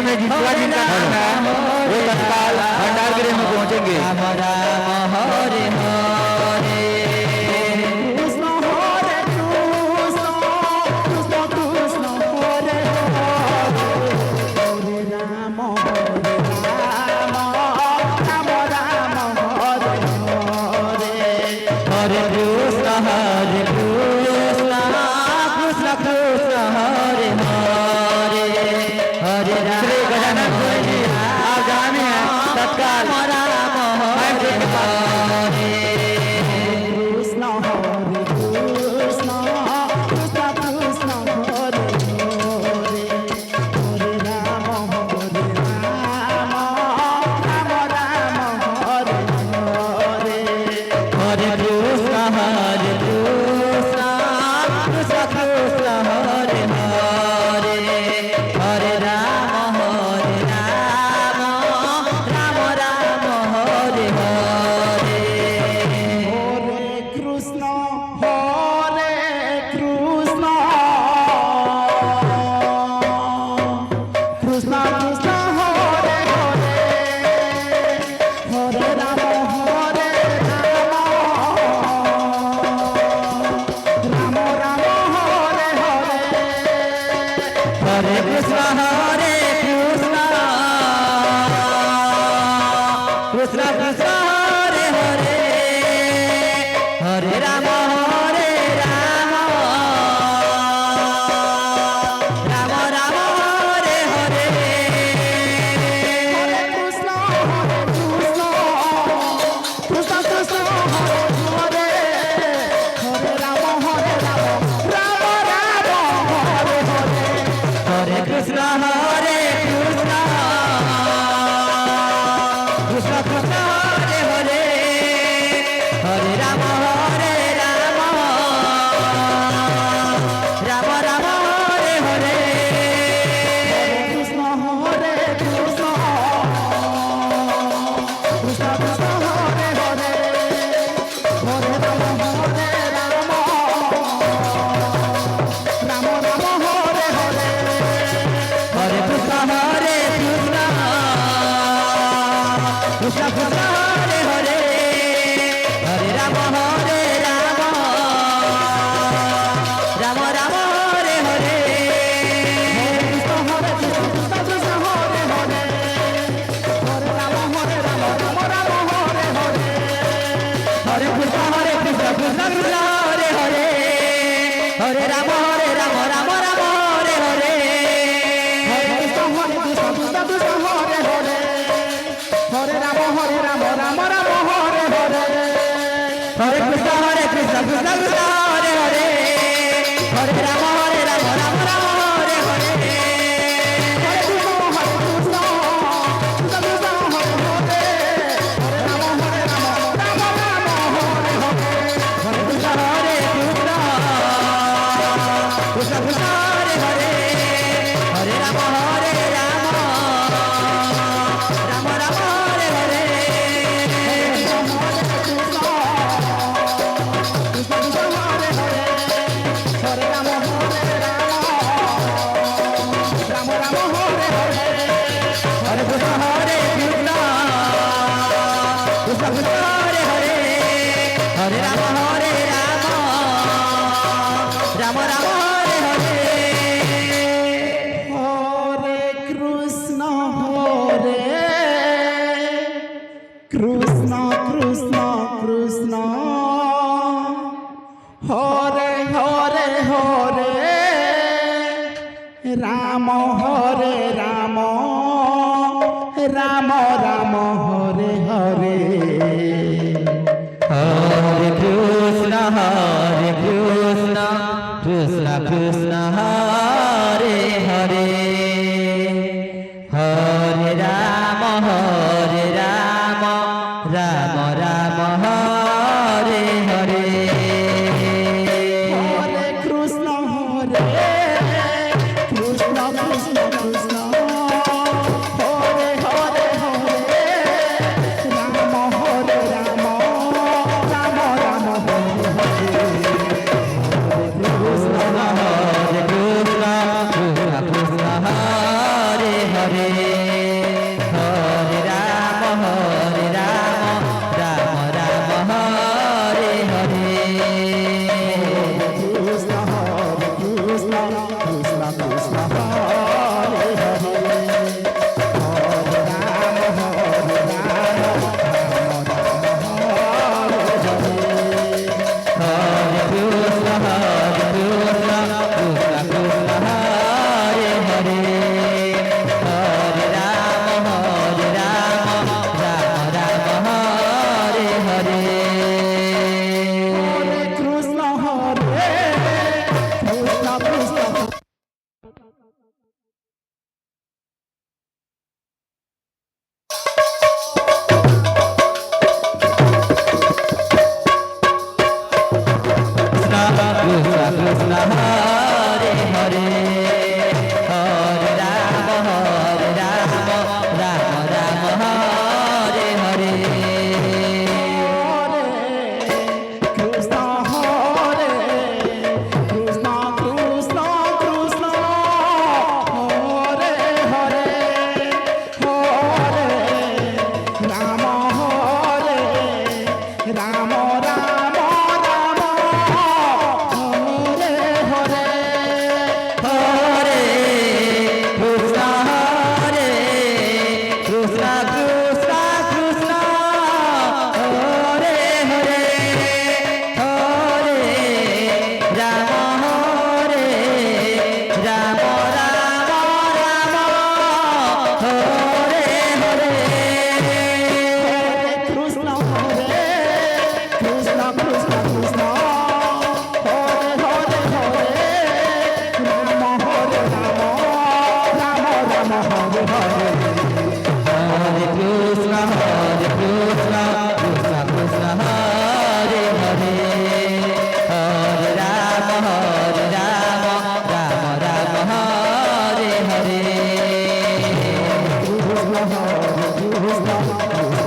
में जितवा जिनका धर्म है वो तत्काल भंडार गृह में पहुंचेंगे। राम हरे हरे कृष्ण हरे कृष्ण कृष्ण कृष्ण हरे हरे राम हरे राम राम राम हरे हरे हरे कृष्ण कृष्ण कृष्ण हरे हरे हरे राम श्री गजानन जी आप जाने हैं तत्काल राम हरे हरे कृष्ण हरे कृष्ण कृष्ण कृष्ण हरे हरे हरे राम राम राम हरे हरे हरे कृष्ण कृष्ण कृष्ण हरे हरे हरे राम राम राम हरे हरे हरे कृष्ण कृष्ण कृष्ण हरे हरे हरे राम राम राम हरे हरे हरे कृष्ण कृष्ण कृष्ण हरे हरे हरे राम राम राम हरे हरे हरे कृष्ण कृष्ण कृष्ण हरे हरे हरे राम राम राम हरे हरे हरे कृष्ण कृष्ण कृष्ण कृष्ण हरे हरे हरे राम राम राम हरे हरे कृष्ण कृष्ण कृष्ण कृष्ण हरे हरे हरे राम राम राम हरे हरे हरे कृष्ण कृष्ण कृष्ण हरे हरे हरे राम राम राम हरे हरे कृष्ण कृष्ण कृष्ण हरे हरे हरे राम राम हरे हरे हरे कृष्ण कृष्ण कृष्ण हरे हरे हरे राम राम हरे हरे कृष्ण कृष्ण कृष्ण कृष्ण हरे हरे हरे राम राम हरे हरे हरे कृष्ण कृष्ण कृष्ण हरे हरे हरे राम हरे हरे हरे कृष्ण कृष्ण कृष्ण कृष्ण हरे हरे हरे राम राम हरे हरे हरे कृष्ण कृष्ण कृष्ण हरे हरे हरे राम राम हरे हरे हरे कृष्ण कृष्ण कृष्ण हरे हरे हरे राम राम हरे हरे हरे कृष्ण कृष्ण कृष्ण हरे हरे राम राम राम हरे हरे हरे कृष्ण कृष्ण कृष्ण हरे हरे हरे राम राम राम हरे हरे हरे कृष्ण कृष्ण कृष्ण हरे हरे राम राम राम हरे हरे कृष्ण कृष्ण कृष्ण हरे हरे হরে রাম রাম রাম হরে হরে কৃষ্ণ হরে কৃষ্ণ কৃষ্ণ কৃষ্ণ হরে হরে হরে রাম রাম রাম হরে হরে হরে কৃষ্ণ কৃষ্ণ কৃষ্ণ হরে হরে হরে রাম রাম হরে হরে কৃষ্ণ হরে কৃষ্ণ কৃষ্ণ কৃষ্ণ কৃষ্ণ হরে হরে হরে রাম রাম রাম হরে হরে কৃষ্ণ হরে কৃষ্ণ কৃষ্ণ কৃষ্ণ হরে হরে হরে রাম হরে রাম রাম রাম হরে হরে হরে কৃষ্ণ হরে কৃষ্ণ কৃষ্ণ কৃষ্ণ হরে হরে হরে রাম হরে রাম রাম রাম হরে হরে কৃষ্ণ হরে কৃষ্ণ কৃষ্ণ কৃষ্ণ হরে হরে হরে রাম হরে রাম রাম রাম হরে হরে হরে কৃষ্ণ কৃষ্ণ কৃষ্ণ হরে হরে হরে রাম রাম রাম হরে হরে কৃষ্ণ হরে কৃষ্ণ কৃষ্ণ